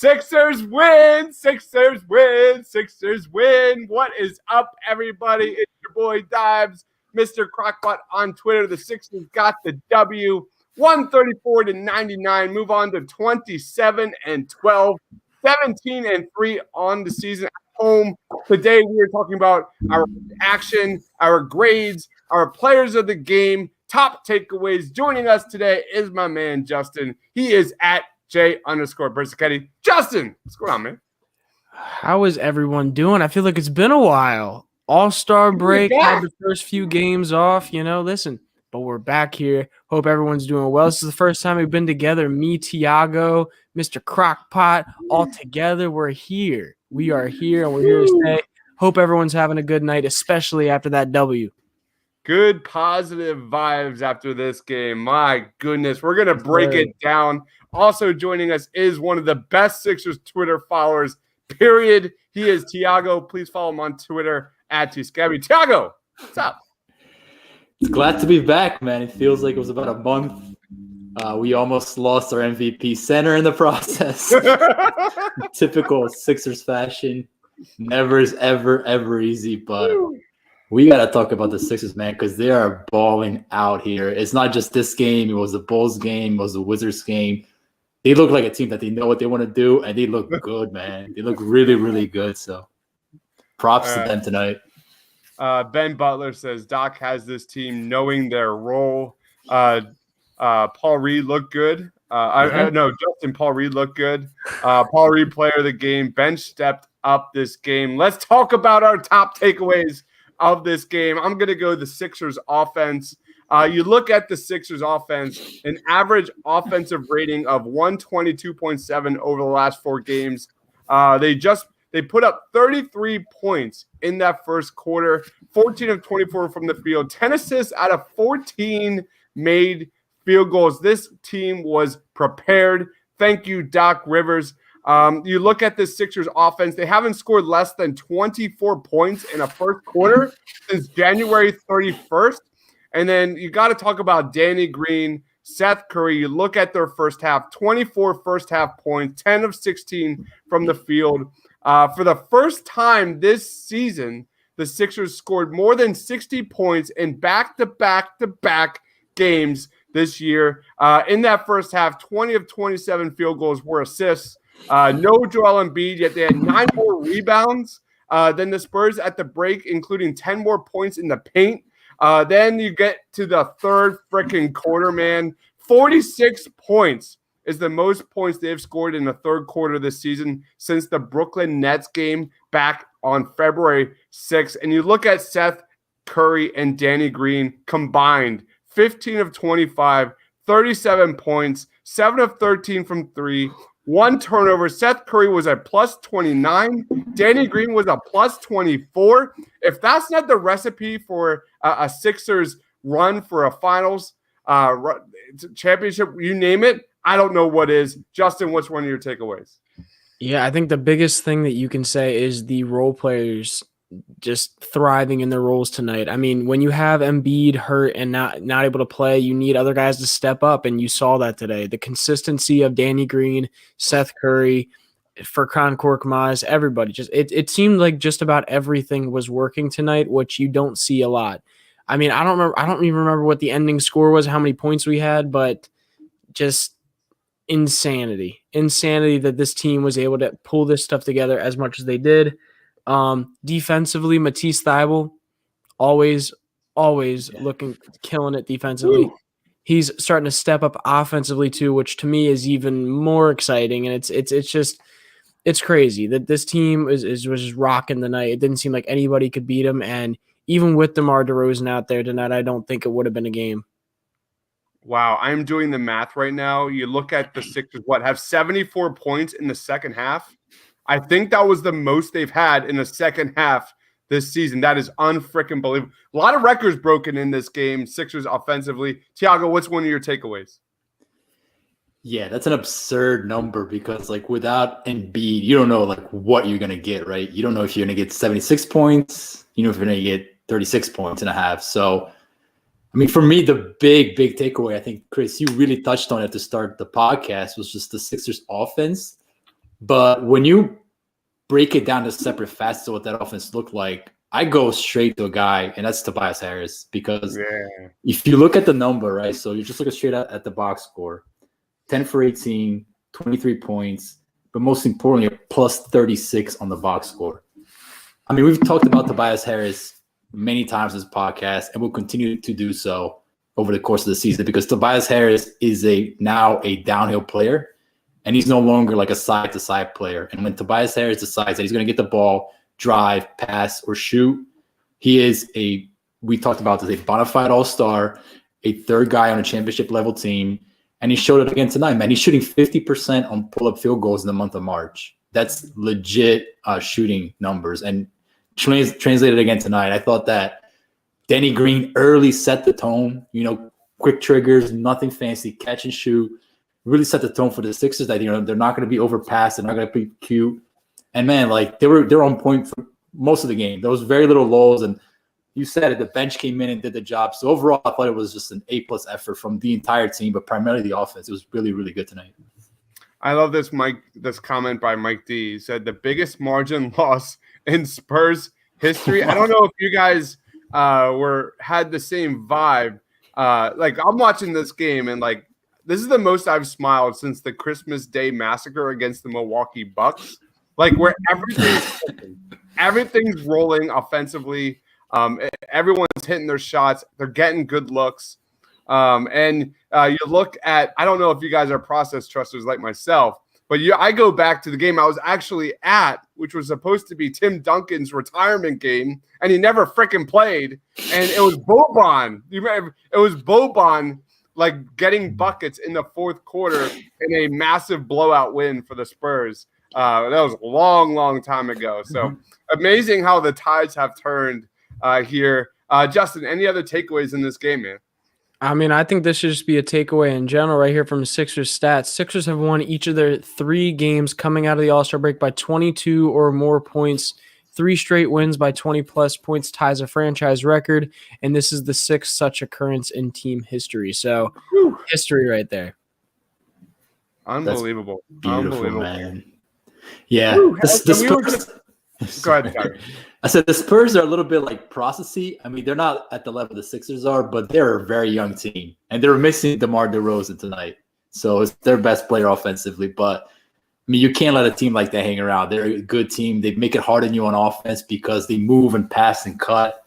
Sixers win! Sixers win! Sixers win! What is up, everybody? It's your boy Dives, Mr. Crockpot on Twitter. The Sixers got the W, 134-99. Move on to 27-12, 17-3 on the season at home. Today we are talking about our action, our grades, our players of the game, top takeaways. Joining us today is my man Justin. He is at J_Bersacetti. Justin, what's going on, man? How is everyone doing? I feel like it's been a while. All-Star break, had the first few games off, listen, but we're back here. Hope everyone's doing well. This is the first time we've been together. Me, Tiago, Mr. Crockpot, all together. We're here. We are here, and we're here to stay. Hope everyone's having a good night, especially after that W. Good positive vibes after this game. My goodness. We're going to break it down. Also joining us is one of the best Sixers Twitter followers, period. He is Tiago. Please follow him on Twitter at @TScabby. Tiago, what's up? Glad to be back, man. It feels like it was about a month. We almost lost our MVP center in the process. Typical Sixers fashion. Never is ever easy, but we got to talk about the Sixers, man, because they are balling out here. It's not just this game. It was the Bulls game. It was the Wizards game. They look like a team that they know what they want to do, and they look good, man. They look really, really good. So props to them tonight. Ben Butler says Doc has this team knowing their role. Paul Reed looked good. Justin, Paul Reed looked good. Paul Reed, player of the game. Bench stepped up this game. Let's talk about our top takeaways of this game. I'm going to go the Sixers offense. You look at the Sixers offense, an average offensive rating of 122.7 over the last 4 games. They put up 33 points in that first quarter, 14 of 24 from the field, 10 assists out of 14 made field goals. This team was prepared. Thank you, Doc Rivers. You look at the Sixers offense, they haven't scored less than 24 points in a first quarter since January 31st. And then you got to talk about Danny Green, Seth Curry. You look at their first half, 24 first half points, 10 of 16 from the field. For the first time this season, the Sixers scored more than 60 points in back-to-back games this year. In that first half, 20 of 27 field goals were assists. No Joel Embiid, yet they had 9 more rebounds than the Spurs at the break, including 10 more points in the paint. Then you get to the third freaking quarter, man. 46 points is the most points they've scored in the third quarter this season since the Brooklyn Nets game back on February 6th. And you look at Seth Curry and Danny Green combined, 15 of 25, 37 points, 7 of 13 from 3, 1 turnover. Seth Curry was a plus 29. Danny Green was a plus 24. If that's not the recipe for a Sixers run for a finals championship, you name it, I don't know what is. Justin, what's one of your takeaways? Yeah, I think the biggest thing that you can say is the role players just thriving in their roles tonight. I mean, when you have Embiid hurt and not able to play, you need other guys to step up, and you saw that today. The consistency of Danny Green, Seth Curry, Furkan Korkmaz, everybody. Just it seemed like just about everything was working tonight, which you don't see a lot. I mean, I don't even remember what the ending score was, how many points we had, but just insanity that this team was able to pull this stuff together as much as they did. Defensively, Matisse Thybulle, always killing it defensively. Ooh. He's starting to step up offensively too, which to me is even more exciting. And it's crazy that this team was just rocking the night. It didn't seem like anybody could beat them. And even with DeMar DeRozan out there tonight, I don't think it would have been a game. Wow, I'm doing the math right now. You look at the Sixers, have 74 points in the second half. I think that was the most they've had in the second half this season. That is unfreaking believable. A lot of records broken in this game, Sixers offensively. Tiago, what's one of your takeaways? Yeah, that's an absurd number because, without Embiid, you don't know, what you're going to get, right? You don't know if you're going to get 76 points. You know if you're going to get 36 points and a half. So, I mean, for me, the big takeaway, I think, Chris, you really touched on it to start the podcast, was just the Sixers offense But when you break it down to separate facets of what that offense looked like, I go straight to a guy, and that's Tobias Harris. Because if you look at the number, right, so you're just looking straight at the box score, 10 for 18, 23 points, but most importantly, a plus 36 on the box score. I mean, we've talked about Tobias Harris many times in this podcast, and we'll continue to do so over the course of the season because Tobias Harris is now a downhill player, and he's no longer like a side-to-side player. And when Tobias Harris decides that he's going to get the ball, drive, pass, or shoot, he is we talked about this, a bona fide all-star, a third guy on a championship-level team, and he showed it again tonight, man. He's shooting 50% on pull-up field goals in the month of March. That's legit shooting numbers. And translated again tonight, I thought that Danny Green early set the tone, quick triggers, nothing fancy, catch and shoot, really set the tone for the Sixers that, they're not going to be overpassed, they're not going to be cute. And man, like they were on point for most of the game. There was very little lulls, and you said it, the bench came in and did the job. So overall, I thought it was just an A+ effort from the entire team, but primarily the offense. It was really, really good tonight. I love this comment by Mike D. He said the biggest margin loss in Spurs history. I don't know if you guys had the same vibe. Like I'm watching this game and like this is the most I've smiled since the Christmas Day massacre against the Milwaukee Bucks. Like where everything's rolling offensively. Everyone's hitting their shots. They're getting good looks. And you look at, I don't know if you guys are process trusters like myself, but I go back to the game I was actually at, which was supposed to be Tim Duncan's retirement game, and he never freaking played. And it was Boban. It was Boban like getting buckets in the fourth quarter in a massive blowout win for the Spurs. That was a long, long time ago. So amazing how the tides have turned here. Justin, any other takeaways in this game, man? I mean, I think this should just be a takeaway in general right here from the Sixers stats. Sixers have won each of their 3 games coming out of the All-Star break by 22 or more points. 3 straight wins by 20-plus points ties a franchise record, and this is the 6th such occurrence in team history. So, history right there. Unbelievable. Beautiful, man. Yeah. The Spurs. Go ahead, Tyler. I said the Spurs are a little bit like processy. I mean, they're not at the level the Sixers are, but they're a very young team. And they're missing DeMar DeRozan tonight. So it's their best player offensively. But, I mean, you can't let a team like that hang around. They're a good team. They make it hard on you on offense because they move and pass and cut.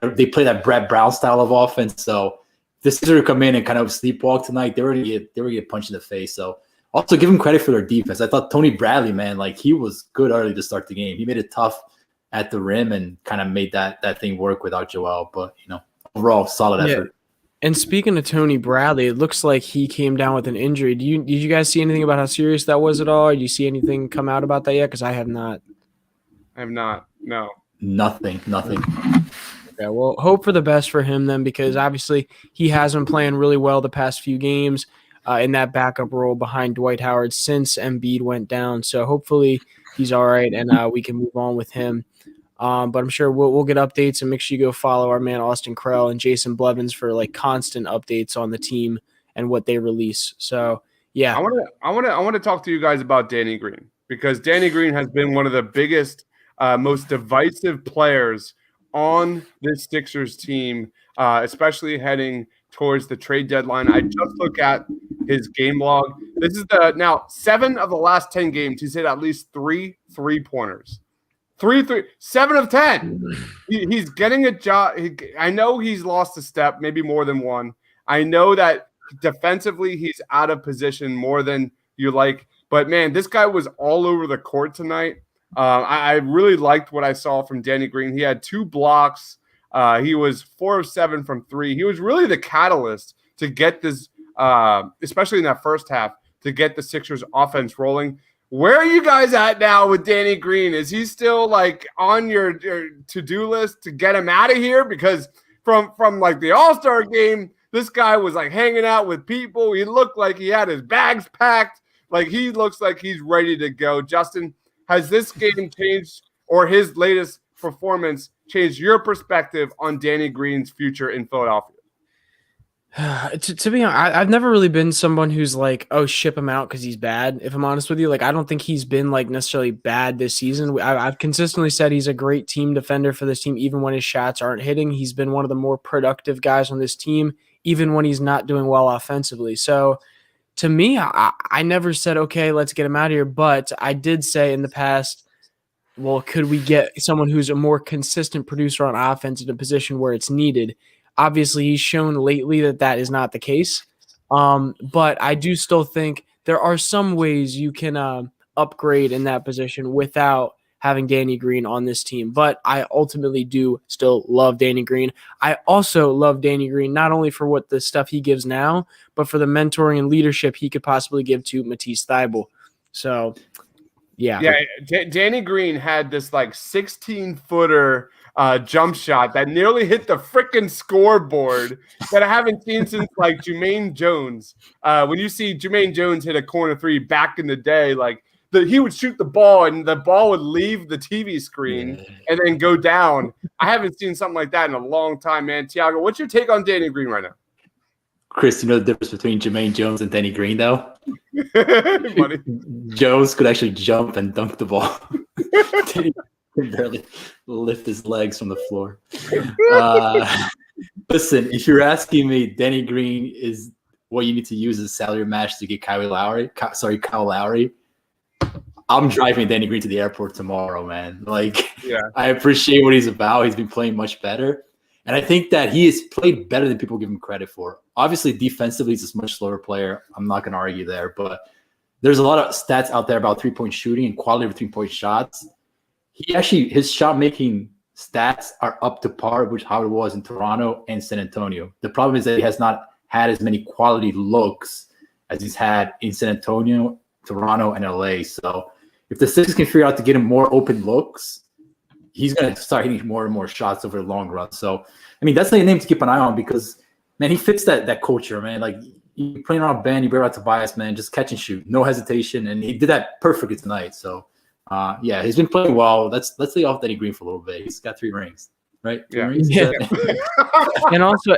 They play that Brett Brown style of offense. So the Sixers come in and kind of sleepwalk tonight. They were going to get punched in the face. So also give them credit for their defense. I thought Tony Bradley, man, like he was good early to start the game. He made it tough at the rim and kind of made that thing work without Joel. But, overall, solid effort. And speaking of Tony Bradley, it looks like he came down with an injury. Did you guys see anything about how serious that was at all? Or do you see anything come out about that yet? Because I have not. I have not. No. Nothing. Okay, well, hope for the best for him then, because obviously he has been playing really well the past few games in that backup role behind Dwight Howard since Embiid went down. So hopefully he's all right and we can move on with him. But I'm sure we'll get updates, and make sure you go follow our man Austin Krell and Jason Blevins for like constant updates on the team and what they release. So yeah, I want to talk to you guys about Danny Green, because Danny Green has been one of the biggest, most divisive players on this Sixers team, especially heading towards the trade deadline. I just look at his game log. This is now 7 of the last 10 games. He's hit at least 3 3-pointers. 7 of 10. He's getting a job. I know he's lost a step, maybe more than one. I know that defensively he's out of position more than you like. But, man, this guy was all over the court tonight. I really liked what I saw from Danny Green. He had 2 blocks. He was 4 of 7 from 3. He was really the catalyst to get this, especially in that first half, to get the Sixers offense rolling. Where are you guys at now with Danny Green? Is he still like on your to-do list to get him out of here? Because from like the All-Star game, this guy was like hanging out with people. He looked like he had his bags packed. Like he looks like he's ready to go. Justin, has this game changed, or his latest performance changed your perspective on Danny Green's future in Philadelphia? To be honest, I've never really been someone who's like, oh, ship him out because he's bad. If I'm honest with you, like I don't think he's been like necessarily bad this season. I've consistently said he's a great team defender for this team, even when his shots aren't hitting. He's been one of the more productive guys on this team, even when he's not doing well offensively. So to me, I never said, okay, let's get him out of here. But I did say in the past, well, could we get someone who's a more consistent producer on offense in a position where it's needed? Obviously, he's shown lately that that is not the case. But I do still think there are some ways you can upgrade in that position without having Danny Green on this team. But I ultimately do still love Danny Green. I also love Danny Green, not only for what the stuff he gives now, but for the mentoring and leadership he could possibly give to Matisse Thybulle. So, yeah. Danny Green had this like 16-footer jump shot that nearly hit the freaking scoreboard that I haven't seen since like Jermaine Jones. When you see Jermaine Jones hit a corner three back in the day, like he would shoot the ball and the ball would leave the TV screen and then go down. I haven't seen something like that in a long time, man. Tiago, what's your take on Danny Green right now? Chris, you know the difference between Jermaine Jones and Danny Green, though? Funny. Jones could actually jump and dunk the ball. Danny could barely lift his legs from the floor. Listen, if you're asking me, Danny Green is what you need to use as a salary match to get Kyle Lowry. I'm driving Danny Green to the airport tomorrow, man. I appreciate what he's about. He's been playing much better. And I think that he has played better than people give him credit for. Obviously, defensively, he's a much slower player. I'm not going to argue there. But there's a lot of stats out there about three-point shooting and quality of three-point shots. His shot-making stats are up to par with how it was in Toronto and San Antonio. The problem is that he has not had as many quality looks as he's had in San Antonio, Toronto, and LA. So if the Sixers can figure out to get him more open looks, he's going to start hitting more and more shots over the long run. So, I mean, that's a name to keep an eye on because, man, he fits that culture, man. Like, you playing around Ben, you bring out Tobias, man, just catch and shoot, no hesitation. And he did that perfectly tonight. So, he's been playing well. Let's lay off Danny Green for a little bit. He's got 3 rings, right? 3 rings? Yeah. And also,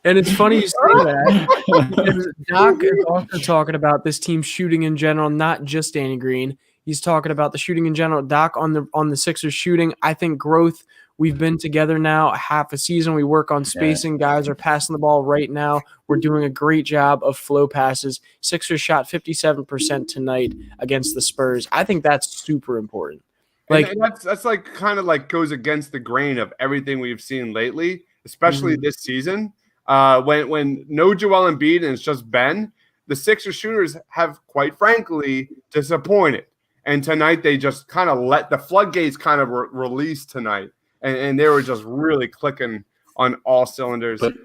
and it's funny you say that because Doc is also talking about this team shooting in general, not just Danny Green. He's talking about the shooting in general. Doc on the Sixers shooting. I think growth. We've been together now half a season. We work on spacing. Guys are passing the ball right now. We're doing a great job of flow passes. Sixers shot 57% tonight against the Spurs. I think that's super important. And that's like kind of like goes against the grain of everything we've seen lately, especially this season. When no Joel Embiid and it's just Ben, the Sixers shooters have, quite frankly, disappointed. And tonight they just kind of let the floodgates kind of release tonight. And they were just really clicking on all cylinders. But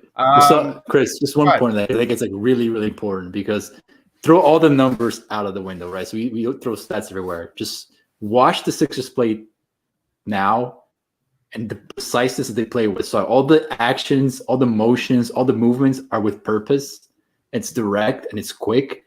Chris, just one point that I think it's like really, really important because throw all the numbers out of the window, right? So we throw stats everywhere. Just watch the Sixers play now and the preciseness that they play with. So all the actions, all the motions, all the movements are with purpose. It's direct and it's quick.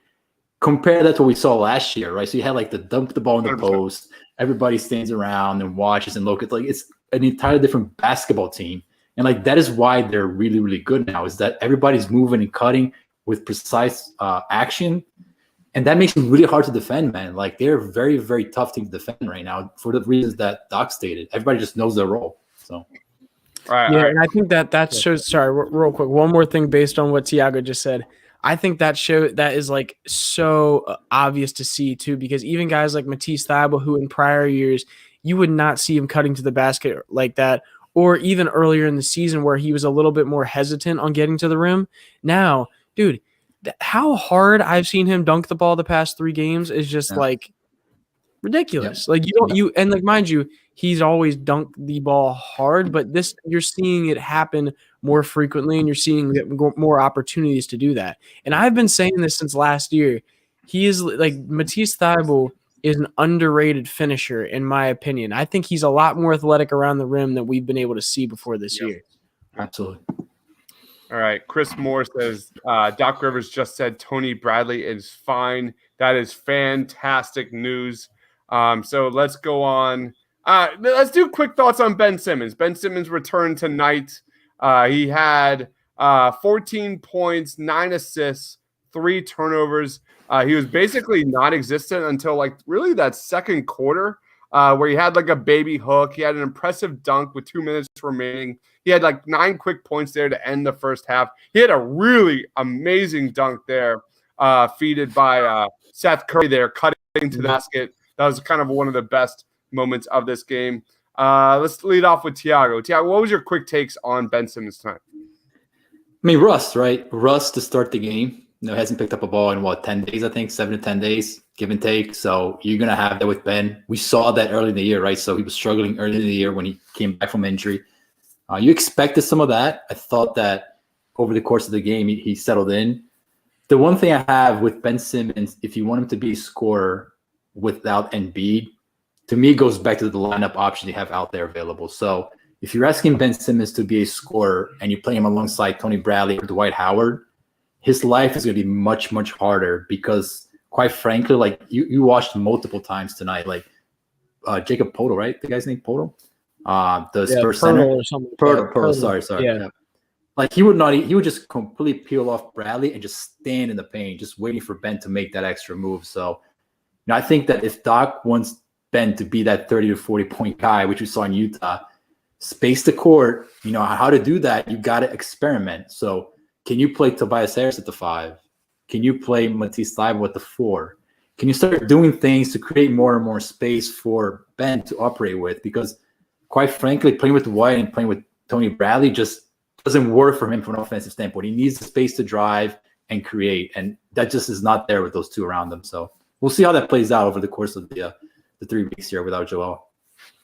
Compare that to what we saw last year, right? So you had like the dump the ball in the 100%. Post. Everybody stands around and watches and look. It's like it's an entirely different basketball team. And like that is why they're really, really good now is that everybody's moving and cutting with precise action. And that makes it really hard to defend, man. Like they're a very, very tough team to defend right now for the reasons that Doc stated. Everybody just knows their role. So, all right. And I think that shows. Sorry, real quick. One more thing based on what Tiago just said. I think that is like so obvious to see too, because even guys like Matisse Thybulle, who in prior years you would not see him cutting to the basket like that, or even earlier in the season where he was a little bit more hesitant on getting to the rim. Now, dude, how hard I've seen him dunk the ball the past 3 games is just like ridiculous. Like mind you, he's always dunked the ball hard, but this you're seeing it happen more frequently, and you're seeing more opportunities to do that. And I've been saying this since last year. He is like Matisse Thybulle is an underrated finisher, in my opinion. I think he's a lot more athletic around the rim than we've been able to see before this year. Absolutely. All right. Chris Moore says, Doc Rivers just said Tony Bradley is fine. That is fantastic news. So let's go on. Let's do quick thoughts on Ben Simmons. Ben Simmons returned tonight. He had 14 points, 9 assists, 3 turnovers. He was basically non-existent until like really that second quarter, where he had like a baby hook. He had an impressive dunk with 2 minutes remaining. He had like 9 quick points there to end the first half. He had a really amazing dunk there, feeded by Seth Curry there, cutting to the basket. That was kind of one of the best moments of this game. Let's lead off with Tiago. Tiago, what was your quick takes on Ben Simmons tonight? I mean, Russ, right? Russ to start the game. Hasn't picked up a ball in 10 days, I think, 7 to 10 days, give and take. So you're going to have that with Ben. We saw that early in the year, right? So he was struggling early in the year when he came back from injury. You expected some of that. I thought that over the course of the game, he settled in. The one thing I have with Ben Simmons, if you want him to be a scorer without Embiid, to me, it goes back to the lineup option you have out there available. So if you're asking Ben Simmons to be a scorer and you play him alongside Tony Bradley or Dwight Howard, his life is going to be much, much harder because, quite frankly, like you watched multiple times tonight, like Jacob Poeltl, right? The guy's name Poeltl? The Spurs center. Or something. Poeltl, sorry. Yeah. Like he would just completely peel off Bradley and just stand in the paint, just waiting for Ben to make that extra move. So, I think that if Doc wants Ben to be that 30 to 40 point guy, which we saw in Utah, space the court, how to do that, you got to experiment. So, can you play Tobias Harris at the 5? Can you play Matisse Thybulle at the 4? Can you start doing things to create more and more space for Ben to operate with? Because, quite frankly, playing with Dwight and playing with Tony Bradley just doesn't work for him from an offensive standpoint. He needs the space to drive and create, and that just is not there with those two around them. So we'll see how that plays out over the course of the 3 weeks here without Joel.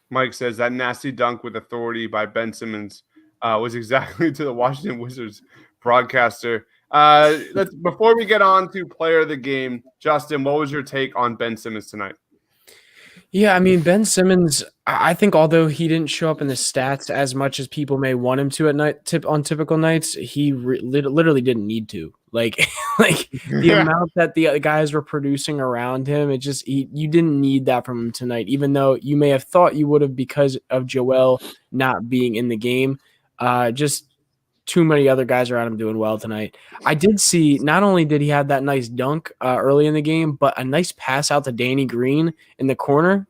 Mike says that nasty dunk with authority by Ben Simmons was exactly to the Washington Wizards broadcaster. Before we get on to player of the game, Justin, what was your take on Ben Simmons tonight? Yeah, I mean, Ben Simmons, I think although he didn't show up in the stats as much as people may want him to at night on typical nights, he literally didn't need to. Like the amount that the guys were producing around him, you didn't need that from him tonight, even though you may have thought you would have because of Joel not being in the game. Just too many other guys around him doing well tonight. I did see, not only did he have that nice dunk early in the game, but a nice pass out to Danny Green in the corner.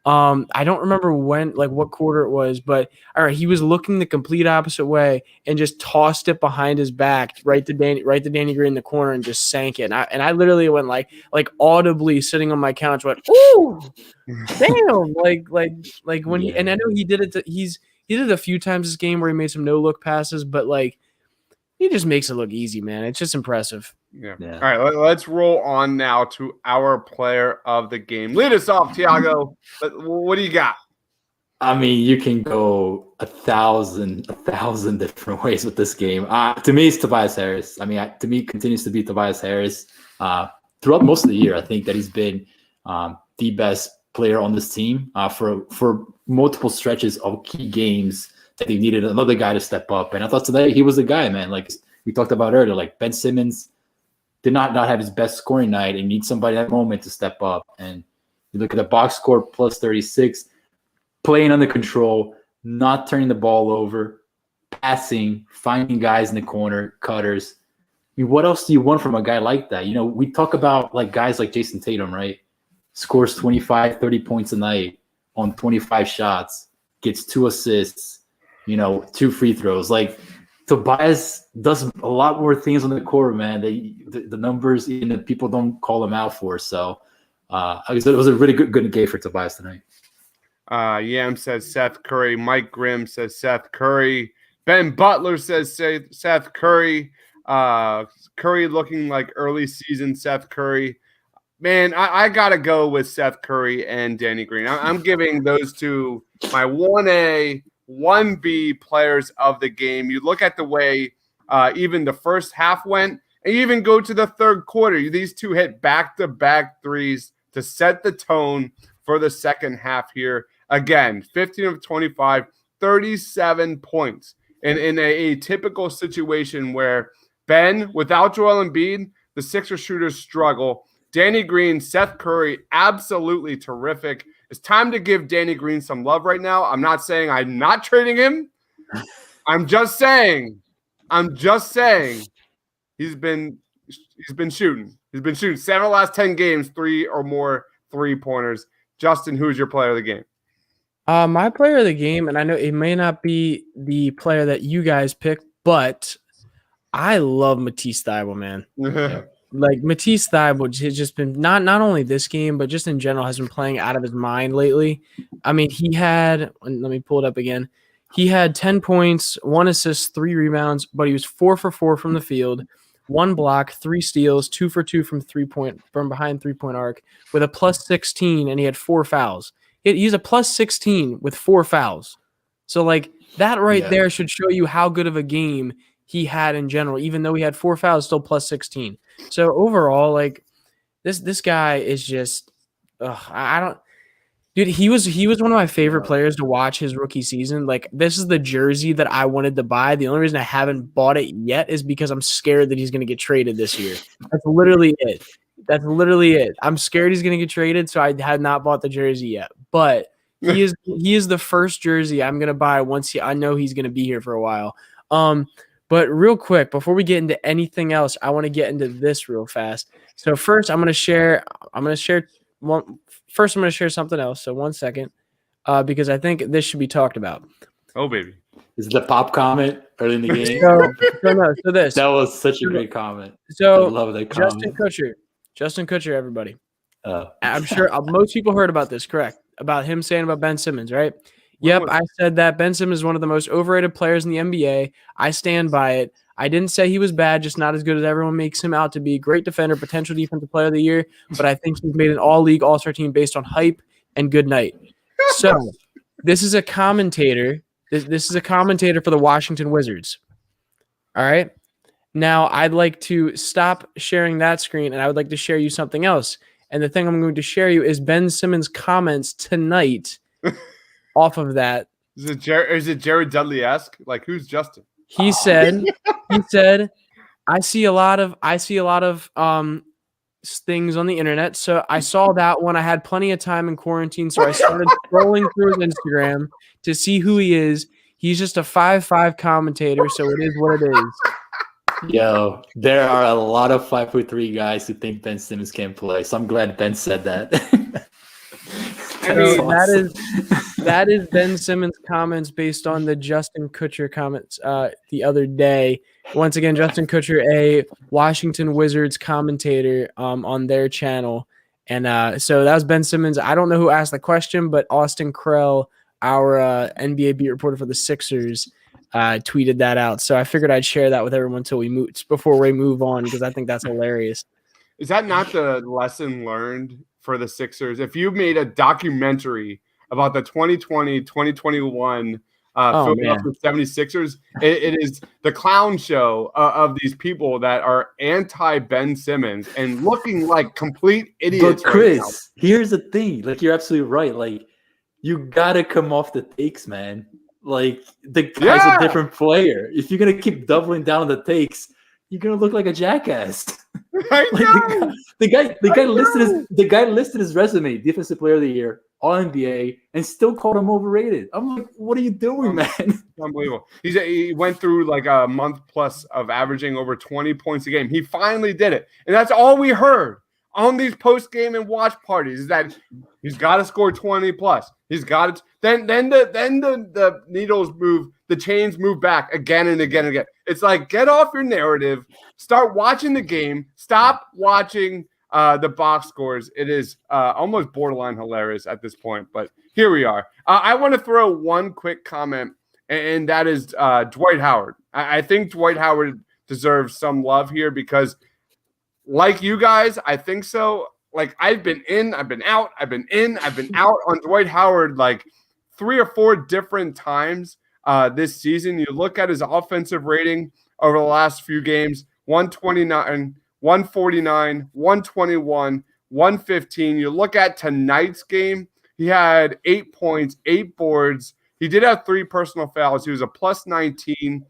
I don't remember what quarter it was, but all right, he was looking the complete opposite way and just tossed it behind his back right to Danny Green in the corner and just sank it. And I literally went like audibly sitting on my couch, went, "Ooh, damn!" like when he, and I know he did it. He did it a few times this game where he made some no look passes, but like he just makes it look easy, man. It's just impressive. Yeah. All right, let's roll on now to our player of the game. Lead us off, Tiago. What do you got? I mean, you can go a thousand different ways with this game. To me, it's Tobias Harris. I mean, to me, it continues to be Tobias Harris. Throughout most of the year, I think that he's been the best player on this team for multiple stretches of key games that they needed another guy to step up. And I thought today he was the guy, man. Like we talked about earlier, like Ben Simmons did not have his best scoring night and need somebody at that moment to step up. And you look at the box score plus 36, playing under control, not turning the ball over, passing, finding guys in the corner, cutters. I mean, what else do you want from a guy like that? We talk about like guys like Jason Tatum, right? Scores 25, 30 points a night on 25 shots, gets 2 assists, 2 free throws. Like Tobias does a lot more things on the court, man. The numbers, even if people don't call him out for. So it was a really good game for Tobias tonight. Yam says Seth Curry. Mike Grimm says Seth Curry. Ben Butler says Seth Curry. Curry looking like early season Seth Curry. Man, I got to go with Seth Curry and Danny Green. I'm giving those two my 1A, 1B players of the game. You look at the way even the first half went, and you even go to the third quarter. These two hit back-to-back threes to set the tone for the second half here. Again, 15 of 25, 37 points. And in a typical situation where Ben, without Joel Embiid, the Sixers shooters struggle. Danny Green, Seth Curry, absolutely terrific. It's time to give Danny Green some love right now. I'm not saying I'm not trading him, I'm just saying. He's been shooting. He's been shooting 7 of the last 10 games, 3 or more 3-pointers. Justin, who's your player of the game? My player of the game, and I know it may not be the player that you guys picked, but I love Matisse Thybulle, man. Like Matisse Thybulle has just been not only this game, but just in general has been playing out of his mind lately. I mean, he had, let me pull it up again. He had 10 points, 1 assist, 3 rebounds, but he was 4 for 4 from the field, 1 block, 3 steals, 2 for 2 from behind 3-point arc with a plus 16, and he had 4 fouls. He's a plus 16 with 4 fouls. So like that right there should show you how good of a game he had in general, even though he had 4 fouls, still plus 16. So overall, like this guy is just, dude, he was one of my favorite players to watch his rookie season. Like this is the jersey that I wanted to buy. The only reason I haven't bought it yet is because I'm scared that he's going to get traded this year. That's literally it. I'm scared he's going to get traded, so I had not bought the jersey yet. But he is the first jersey I'm going to buy once I know he's going to be here for a while. But real quick, before we get into anything else, I want to get into this real fast. So first, I'm going to share something else. So 1 second, because I think this should be talked about. Oh, baby. Is it the pop comment early in the game? So this. That was such a great comment. So I love that comment. Justin Kutcher, everybody. I'm sure most people heard about this, correct? About him saying about Ben Simmons, right? Yep, I said that Ben Simmons is one of the most overrated players in the NBA. I stand by it. I didn't say he was bad, just not as good as everyone makes him out to be. Great defender, potential defensive player of the year, but I think he's made an all-league, all-star team based on hype and good night. So this is a commentator. This is a commentator for the Washington Wizards. All right? Now, I'd like to stop sharing that screen, and I would like to share you something else. And the thing I'm going to share you is Ben Simmons' comments tonight off of that. Is it Jared Dudley-esque? Like, who's Justin? He said, I see a lot of things on the internet. So I saw that one. I had plenty of time in quarantine, so I started scrolling through his Instagram to see who he is. He's just a 5'5" commentator, so it is what it is. Yo, there are a lot of 5'3" guys who think Ben Simmons can't play, so I'm glad Ben said that. That is Ben Simmons' comments based on the Justin Kutcher comments the other day. Once again, Justin Kutcher, a Washington Wizards commentator on their channel. And so that was Ben Simmons. I don't know who asked the question, but Austin Krell, our NBA beat reporter for the Sixers, tweeted that out. So I figured I'd share that with everyone before we move on, because I think that's hilarious. Is that not the lesson learned for the Sixers? If you made a documentary about the 2020-2021 Philadelphia 76ers, it is the clown show of these people that are anti-Ben Simmons and looking like complete idiots. But Chris, here's the thing. Like, you're absolutely right. Like, you got to come off the takes, man. Like, the guy's a different player. If you're going to keep doubling down on the takes, you're going to look like a jackass. The guy listed his resume, defensive player of the year, all NBA, and still called him overrated. I'm like, what are you doing, man? Unbelievable. He went through like a month plus of averaging over 20 points a game. He finally did it. And that's all we heard on these post-game and watch parties, is that he's got to score 20 plus. He's got to. Then the needles move, the chains move back again and again and again. It's like, get off your narrative, start watching the game, stop watching the box scores. It is almost borderline hilarious at this point, but here we are. I want to throw one quick comment, and that is Dwight Howard. I think Dwight Howard deserves some love here because, like you guys, I think so. Like, I've been in, I've been out, I've been in, I've been out on Dwight Howard like 3 or 4 different times this season. You look at his offensive rating over the last few games: 129, 149, 121, 115. You look at tonight's game, he had 8 points, 8 boards. He did have 3 personal fouls. He was a plus 19.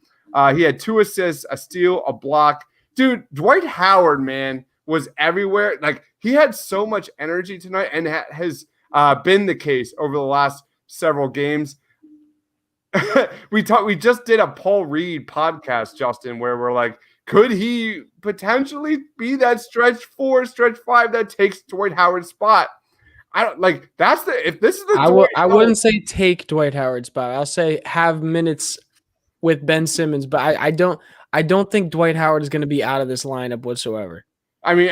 He had 2 assists, a steal, a block. Dude, Dwight Howard, man, was everywhere. Like, he had so much energy tonight, and has been the case over the last several games. we just did a Paul Reed podcast, Justin, where we're like, could he potentially be that stretch 4, stretch 5 that takes Dwight Howard's spot? I don't like that's the if this is the I wouldn't say take Dwight Howard's spot. I'll say have minutes with Ben Simmons, but I don't think Dwight Howard is going to be out of this lineup whatsoever. I mean,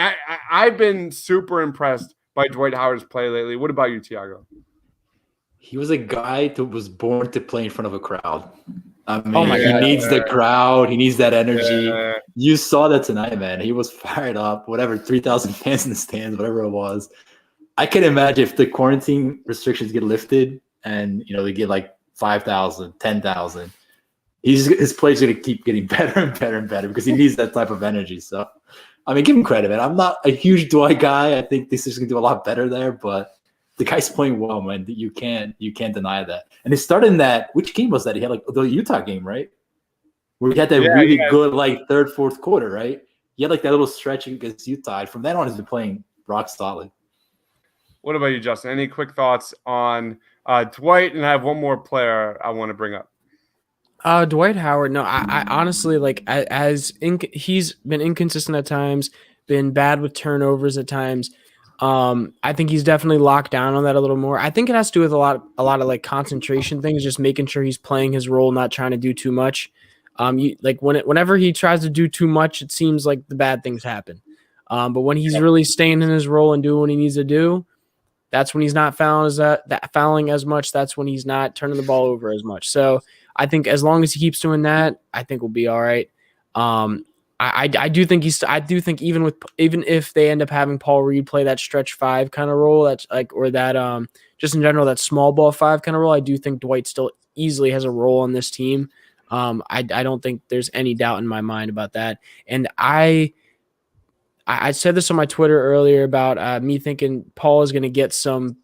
I've been super impressed by Dwight Howard's play lately. What about you, Tiago? He was a guy that was born to play in front of a crowd. I mean, Oh my God. he needs the crowd. He needs that energy. Yeah. You saw that tonight, man. He was fired up. Whatever, 3,000 fans in the stands, whatever it was. I can imagine if the quarantine restrictions get lifted and, they get like 5,000, 10,000, his play's going to keep getting better and better and better because he needs that type of energy. So, I mean, give him credit, man. I'm not a huge Dwight guy. I think this is going to do a lot better there, but the guy's playing well, man. You can't deny that. And it started in that, which game was that? He had like the Utah game, right? Where he had that really good like third, fourth quarter, right? He had like that little stretch against Utah. From then on, he's been playing rock solid. What about you, Justin? Any quick thoughts on Dwight? And I have one more player I want to bring up. Dwight Howard. No, I honestly he's been inconsistent at times, been bad with turnovers at times. I think he's definitely locked down on that a little more. I think it has to do with a lot of like concentration things, just making sure he's playing his role, not trying to do too much. Whenever he tries to do too much, it seems like the bad things happen. But when he's really staying in his role and doing what he needs to do, that's when he's not fouling as much. That's when he's not turning the ball over as much. So I think as long as he keeps doing that, I think we'll be all right. I do think even if they end up having Paul Reed play that stretch 5 kind of role, that's like, or that just in general, that small ball 5 kind of role, I do think Dwight still easily has a role on this team. I don't think there's any doubt in my mind about that. And I said this on my Twitter earlier about me thinking Paul is going to get some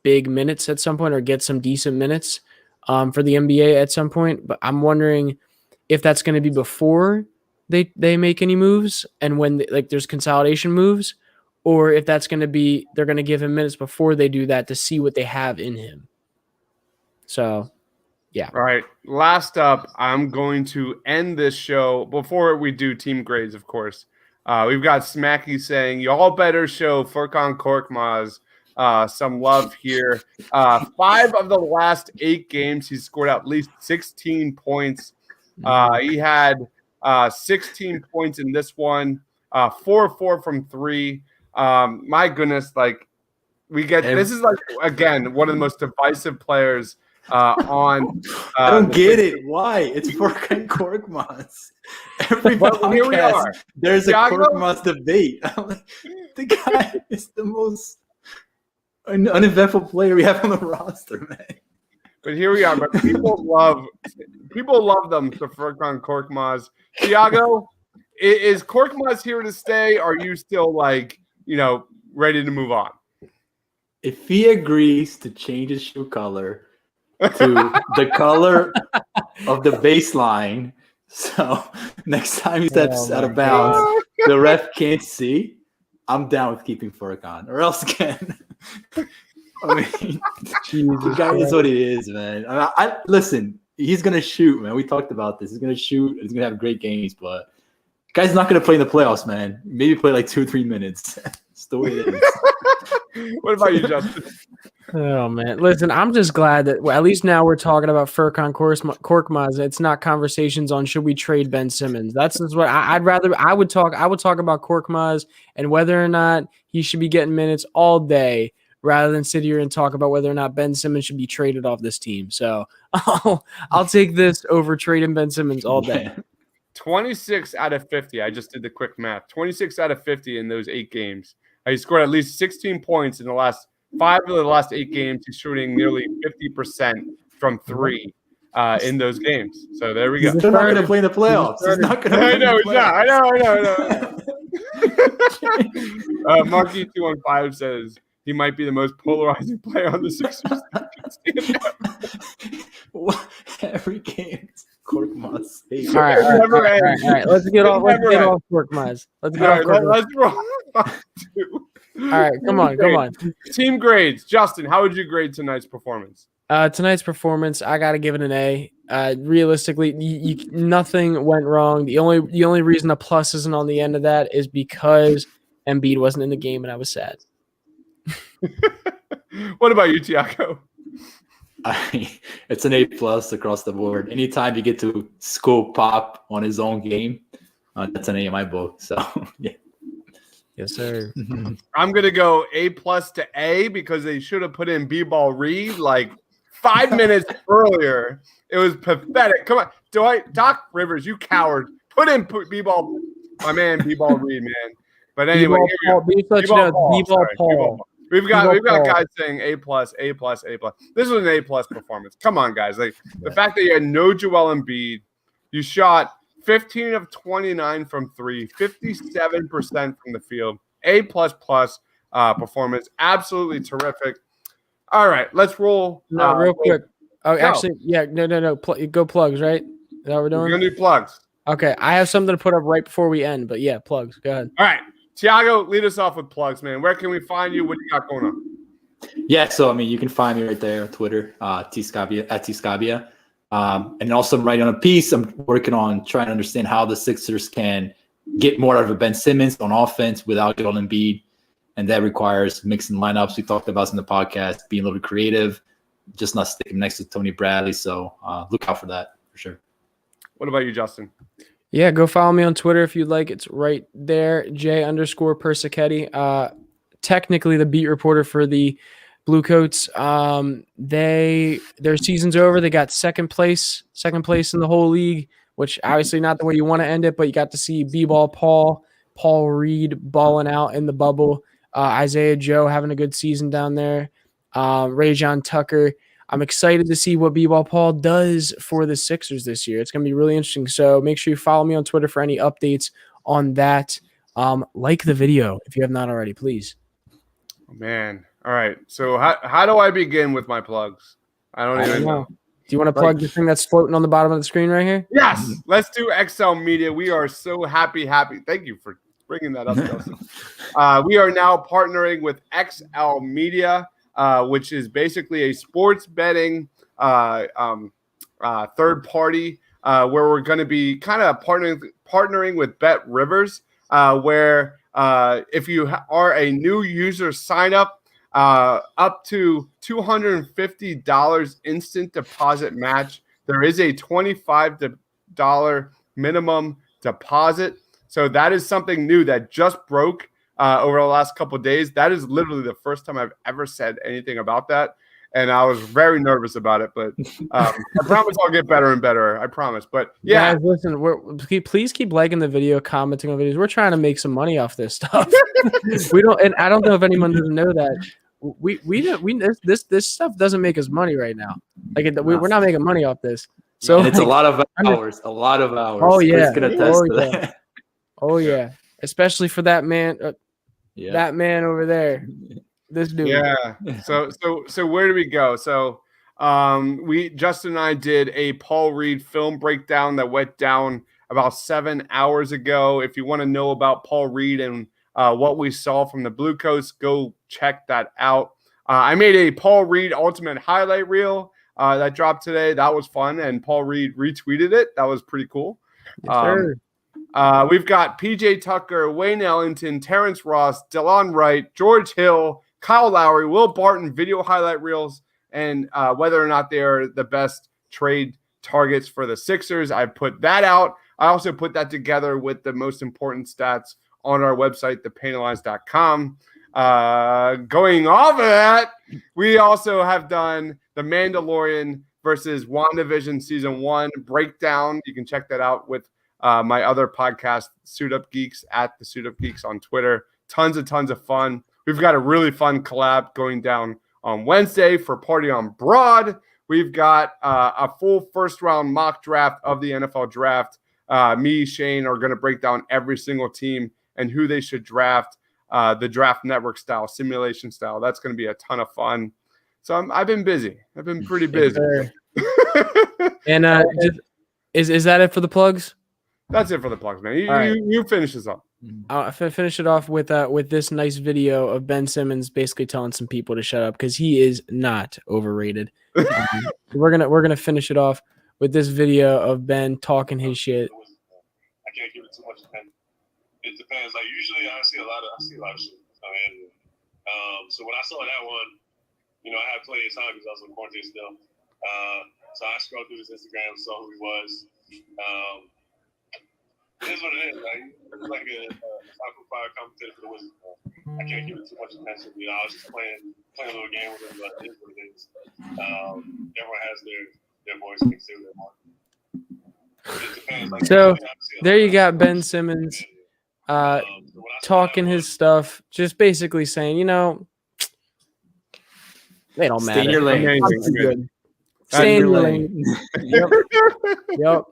big minutes at some point or get some decent minutes for the NBA at some point. But I'm wondering if that's going to be before they make any moves and when there's consolidation moves, or if that's going to be they're going to give him minutes before they do that to see what they have in him. So, yeah. All right. Last up, I'm going to end this show before we do team grades, of course. We've got Smacky saying, y'all better show Furkan Korkmaz some love here. 5 of the last 8 games, he's scored at least 16 points. He had 16 points in this one, 4-4 from 3. My goodness, this is like, again, one of the most divisive players on. I don't get it. Why? It's Furkan Korkmaz. Every here we are. There's Tiago, a Korkmaz debate. The guy is the most uneventful player we have on the roster, man. But here we are. But people love them to Furkan Korkmaz. Tiago, is Korkmaz here to stay? Are you still ready to move on? If he agrees to change his shoe color to the color of the baseline, so next time he steps out of bounds, the ref can't see, I'm down with keeping Furkan, or else again. I mean, the guy is what he is, man. I listen, he's gonna shoot, man. We talked about this. He's gonna shoot. He's gonna have great games, but guy's not gonna play in the playoffs, man. Maybe play like 2 or 3 minutes. It's the way it is. What about you, Justin? Oh man, listen, I'm just glad that at least now we're talking about Furkan Korkmaz. It's not conversations on should we trade Ben Simmons. That's just what I would talk about Korkmaz and whether or not he should be getting minutes all day, rather than sit here and talk about whether or not Ben Simmons should be traded off this team. So I'll take this over trading Ben Simmons all day. 26 out of 50. I just did the quick math. 26 out of 50 in those 8 games. He scored at least 16 points in the last 5 of the last 8 games. He's shooting nearly 50% from 3 in those games. So there we go. He's not going to play in the playoffs. He's not going to play in the playoffs. I know. Monkey215 says he might be the most polarizing player on the Sixers. Every game, Korkmaz. All right. Let's get off Korkmaz. Let's roll. All right, come on. Team grades. Justin, how would you grade tonight's performance? Tonight's performance, I got to give it an A. realistically, nothing went wrong. The only reason a plus isn't on the end of that is because Embiid wasn't in the game, and I was sad. What about you, Tiago? It's an A+ across the board. Anytime you get to scope Pop on his own game, that's an A in my book. So yeah. Yes, sir. I'm gonna go A+ to A because they should have put in B-ball Reed like 5 minutes earlier. It was pathetic. Come on, Doc Rivers, you coward. Put in B-ball, my man, B-ball Reed, man. But anyway, B-ball Paul. We've got guys saying A+, A+, A+. This was an A+ performance. Come on, guys. Like the fact that you had no Joel Embiid, you shot 15 of 29 from 3, 57% from the field. A++ performance. Absolutely terrific. All right, let's roll. No, real quick. Oh, actually, yeah, no. Go plugs, right? Is that what we're doing? We're gonna do plugs. Okay, I have something to put up right before we end, but yeah, plugs. Go ahead. All right, Tiago, lead us off with plugs, man. Where can we find you? What do you got going on? Yeah, so I mean, you can find me right there on Twitter, @tscabia, @tscabia. And also, I'm writing on a piece. I'm working on trying to understand how the Sixers can get more out of a Ben Simmons on offense without Joel Embiid, and that requires mixing lineups. We talked about in the podcast, being a little bit creative, just not sticking next to Tony Bradley. So look out for that for sure. What about you, Justin? Yeah, go follow me on Twitter if you'd like. It's right there, J_Persichetti. Technically the beat reporter for the Bluecoats. Their season's over. They got second place in the whole league, which obviously not the way you want to end it, but you got to see B-ball Paul Reed balling out in the bubble. Isaiah Joe having a good season down there. Rajon Tucker. I'm excited to see what B-ball Paul does for the Sixers this year. It's going to be really interesting. So make sure you follow me on Twitter for any updates on that. Like the video if you have not already, please. Oh, man. All right. So how do I begin with my plugs? I don't even know. Do you want to plug the thing that's floating on the bottom of the screen right here? Yes. Let's do XL Media. We are so happy. Thank you for bringing that up, Justin. We are now partnering with XL Media, which is basically a sports betting third party where we're going to be kind of partnering with Bet Rivers, where if you are a new user, sign up to $250 instant deposit match. There is a $25 minimum deposit. So that is something new that just broke over the last couple of days. That is literally the first time I've ever said anything about that. And I was very nervous about it, but I promise I'll get better and better. I promise. But yeah, guys, listen, please keep liking the video, commenting on videos. We're trying to make some money off this stuff. And I don't know if anyone doesn't know that. This stuff doesn't make us money right now. Like we're not making money off this. So and it's a lot of hours. Oh yeah. That. Oh yeah. Especially for that man. That man over there. This dude. Yeah. So where do we go? So Justin and I did a Paul Reed film breakdown that went down about 7 hours ago. If you want to know about Paul Reed and what we saw from the Blue Coats, go check that out. I made a Paul Reed ultimate highlight reel that dropped today. That was fun, and Paul Reed retweeted it. That was pretty cool. Yes, sir. We've got PJ Tucker, Wayne Ellington, Terrence Ross, Delon Wright, George Hill, Kyle Lowry, Will Barton video highlight reels, and whether or not they are the best trade targets for the Sixers. I put that out. I also put that together with the most important stats on our website, thepainalyze.com. Going off of that, we also have done the Mandalorian versus WandaVision Season 1 breakdown. You can check that out with my other podcast, Suit Up Geeks, at the Suit Up Geeks on Twitter. Tons of fun. We've got a really fun collab going down on Wednesday for Party on Broad. We've got a full first-round mock draft of the NFL draft. Me, Shane, are going to break down every single team and who they should draft, the draft network style, simulation style. That's going to be a ton of fun. So I've been busy. I've been pretty busy. And is that it for the plugs? That's it for the plugs, man. You finish this up. I'll finish it off with this nice video of Ben Simmons basically telling some people to shut up because he is not overrated. We're gonna finish it off with this video of Ben talking his shit. I can't give it too much attention. It depends. Like usually, I see a lot of shit. So when I saw that one, I had plenty of time because I was on quarantine still. So I scrolled through his Instagram, saw who he was. It is what it is. It's like a top five competitor for the Wizards. I can't give it too much attention. I was just playing a little game with him, but it is what it is. Everyone has their voice and say what they want. It depends. So there you got Ben Simmons talking his stuff, just basically saying, they don't matter. Stay in your lane. I'm too good. Stay in your lane. Yep.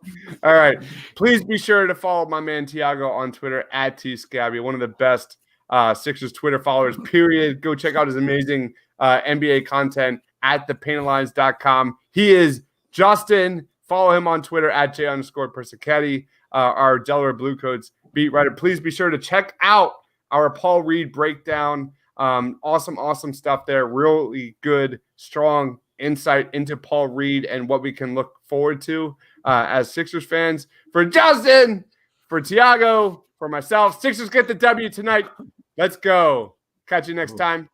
All right. Please be sure to follow my man Tiago on Twitter at @tscabby, one of the best Sixers Twitter followers, period. Go check out his amazing NBA content at thepaintlines.com. He is Justin. Follow him on Twitter at @J_Persichetti, our Delaware Blue Coats beat writer. Please be sure to check out our Paul Reed breakdown. Awesome stuff there. Really good, strong insight into Paul Reed and what we can look forward to as Sixers fans. For Justin, for Tiago, for myself, Sixers get the W tonight. Let's go. Catch you next time.